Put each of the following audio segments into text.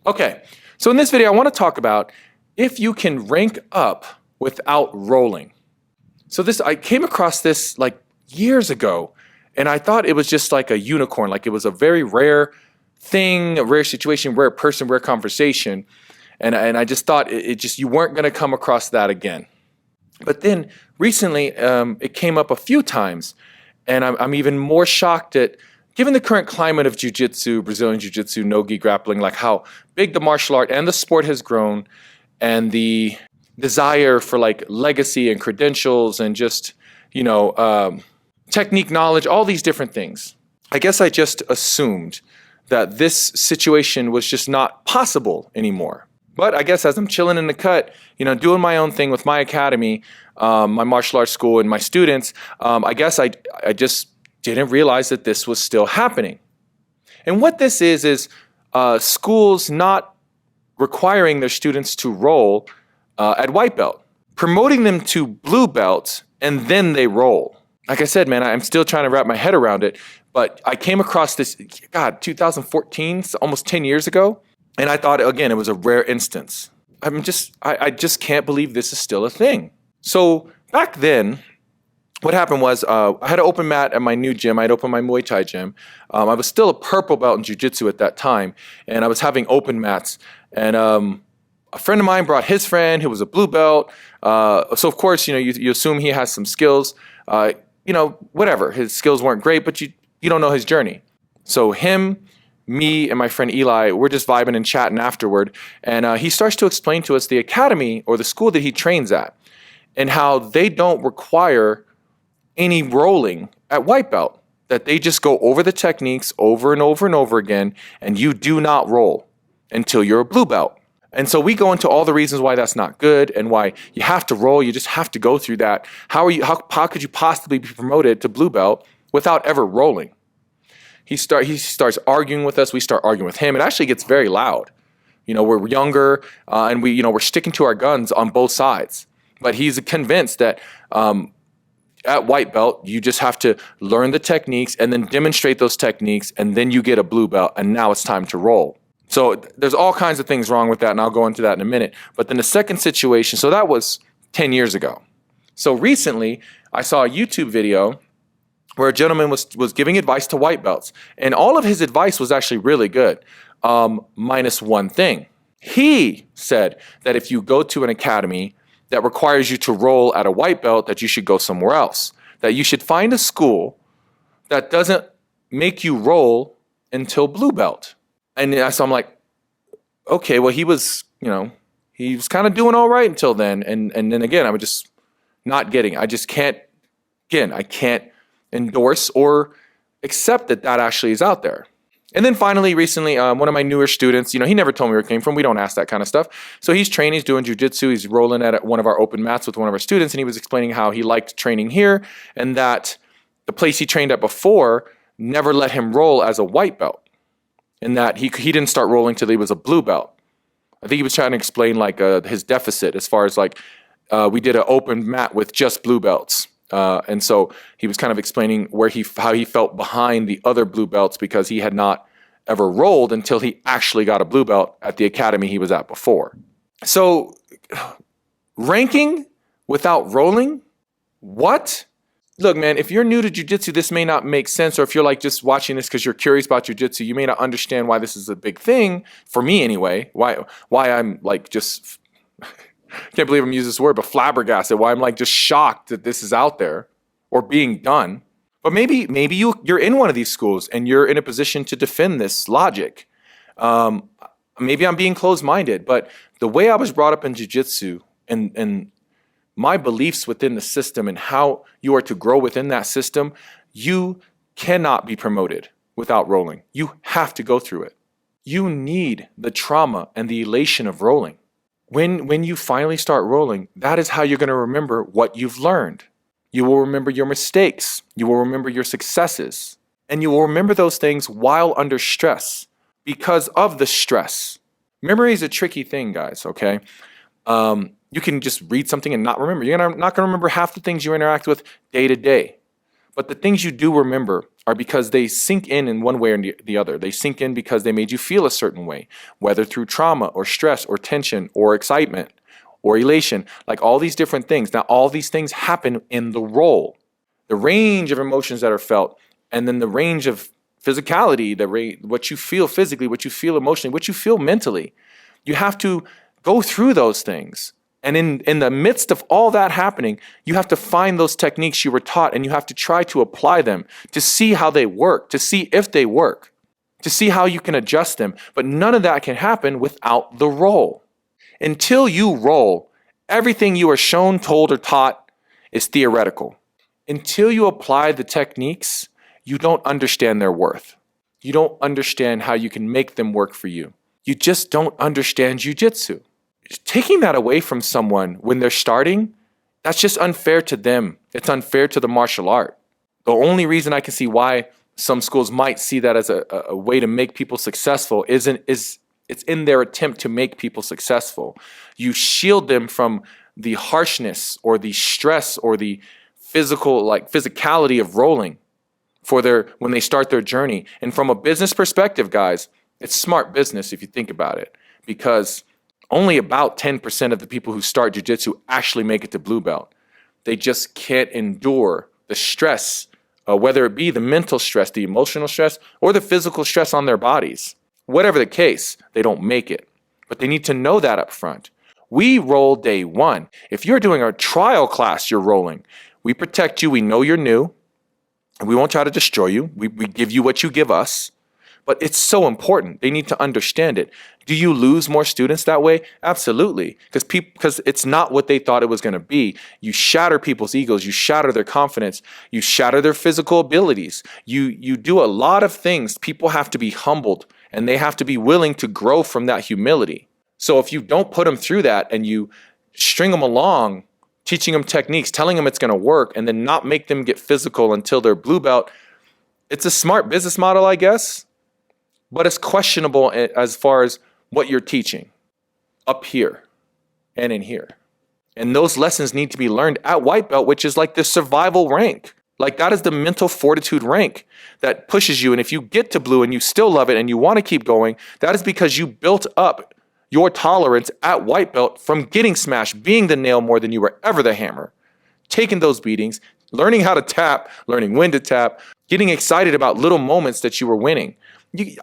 Okay, so in this video, I want to talk about if you can rank up without rolling. So I came across this like years ago, and I thought it was just like a unicorn, like it was a very rare thing, a rare situation, rare person, rare conversation. And I just thought you weren't going to come across that again. But then recently, it came up a few times, and I'm even more shocked at, given the current climate of jiu-jitsu, Brazilian jiu-jitsu, no-gi grappling, like how big the martial art and the sport has grown, and the desire for like legacy and credentials and just, technique knowledge, all these different things. I guess I just assumed that this situation was just not possible anymore. But I guess as I'm chilling in the cut, doing my own thing with my academy, my martial arts school and my students, I guess I just didn't realize that this was still happening. And what this is schools not requiring their students to roll at white belt, promoting them to blue belt, and then they roll. Like I said, man, I'm still trying to wrap my head around it, but I came across this, 2014, almost 10 years ago, and I thought, again, it was a rare instance. I just can't believe this is still a thing. So back then, what happened was I had an open mat at my new gym. I had opened my Muay Thai gym. I was still a purple belt in jiu-jitsu at that time, and I was having open mats. And a friend of mine brought his friend who was a blue belt. So of course, you assume he has some skills. Whatever. His skills weren't great, but you don't know his journey. So him, me, and my friend Eli, we're just vibing and chatting afterward. And he starts to explain to us the academy or the school that he trains at and how they don't require any rolling at white belt, that they just go over the techniques over and over and over again, and you do not roll until you're a blue belt. And so we go into all the reasons why that's not good and why you have to roll. You just have to go through that. How could you possibly be promoted to blue belt without ever rolling? He starts arguing with us. We start arguing with him. It actually gets very loud. We're younger, and we're sticking to our guns on both sides. But he's convinced that at white belt, you just have to learn the techniques and then demonstrate those techniques, and then you get a blue belt, and now it's time to roll. So there's all kinds of things wrong with that, and I'll go into that in a minute. But then the second situation, so that was 10 years ago. So recently, I saw a YouTube video where a gentleman was giving advice to white belts, and all of his advice was actually really good, minus one thing. He said that if you go to an academy that requires you to roll at a white belt, that you should go somewhere else, that you should find a school that doesn't make you roll until blue belt. And so I'm like, okay, well, he was kind of doing all right until then. And then again, I was just not getting it. I can't endorse or accept that actually is out there. And then finally, recently, one of my newer students, he never told me where it came from. We don't ask that kind of stuff. So he's training, he's doing jiu-jitsu. He's rolling at one of our open mats with one of our students. And he was explaining how he liked training here and that the place he trained at before never let him roll as a white belt. And that he didn't start rolling till he was a blue belt. I think he was trying to explain like his deficit as far as like we did an open mat with just blue belts. And so he was kind of explaining how he felt behind the other blue belts because he had not ever rolled until he actually got a blue belt at the academy he was at before. So ranking without rolling? What? Look, man, if you're new to jiu-jitsu, this may not make sense. Or if you're like just watching this because you're curious about jiu-jitsu, you may not understand why this is a big thing. For me anyway, why I'm like just... can't believe I'm using this word, but flabbergasted, why I'm like just shocked that this is out there or being done. But maybe you're in one of these schools and you're in a position to defend this logic. Maybe I'm being closed-minded, but the way I was brought up in jiu-jitsu and my beliefs within the system and how you are to grow within that system, you cannot be promoted without rolling. You have to go through it. You need the trauma and the elation of rolling. When you finally start rolling, that is how you're going to remember what you've learned. You will remember your mistakes. You will remember your successes. And you will remember those things while under stress because of the stress. Memory is a tricky thing, guys, okay? You can just read something and not remember. You're not going to remember half the things you interact with day to day. But the things you do remember are because they sink in one way or the other. They sink in because they made you feel a certain way, whether through trauma or stress or tension or excitement or elation, like all these different things. Now, all these things happen in the role. The range of emotions that are felt, and then the range of physicality, what you feel physically, what you feel emotionally, what you feel mentally. You have to go through those things. And in the midst of all that happening, you have to find those techniques you were taught, and you have to try to apply them to see how they work, to see if they work, to see how you can adjust them. But none of that can happen without the role. Until you roll, everything you are shown, told, or taught is theoretical. Until you apply the techniques, you don't understand their worth. You don't understand how you can make them work for you. You just don't understand jiu-jitsu. Taking that away from someone when they're starting, that's just unfair to them. It's unfair to the martial art. The only reason I can see why some schools might see that as a way to make people successful is it's in their attempt to make people successful. You shield them from the harshness or the stress or the physicality of rolling when they start their journey. And from a business perspective, guys, it's smart business if you think about it, because only about 10% of the people who start jiu-jitsu actually make it to blue belt. They just can't endure the stress, whether it be the mental stress, the emotional stress, or the physical stress on their bodies. Whatever the case, they don't make it. But they need to know that up front. We roll day one. If you're doing a trial class, you're rolling. We protect you. We know you're new. And we won't try to destroy you. We give you what you give us. But it's so important. They need to understand it. Do you lose more students that way? Absolutely. Because it's not what they thought it was going to be. You shatter people's egos. You shatter their confidence. You shatter their physical abilities. You do a lot of things. People have to be humbled, and they have to be willing to grow from that humility. So if you don't put them through that and you string them along, teaching them techniques, telling them it's going to work, and then not make them get physical until they're blue belt, it's a smart business model, I guess. But it's questionable as far as what you're teaching up here and in here. And those lessons need to be learned at white belt, which is like the survival rank. Like that is the mental fortitude rank that pushes you. And if you get to blue and you still love it and you want to keep going, that is because you built up your tolerance at white belt from getting smashed, being the nail more than you were ever the hammer, taking those beatings, learning how to tap, learning when to tap, getting excited about little moments that you were winning.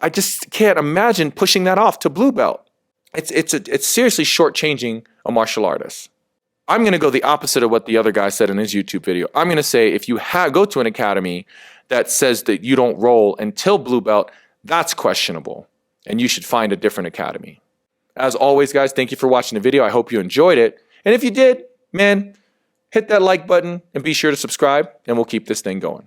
I just can't imagine pushing that off to blue belt. It's seriously shortchanging a martial artist. I'm going to go the opposite of what the other guy said in his YouTube video. I'm going to say if you go to an academy that says that you don't roll until blue belt, that's questionable, and you should find a different academy. As always, guys, thank you for watching the video. I hope you enjoyed it. And if you did, man, hit that like button and be sure to subscribe, and we'll keep this thing going.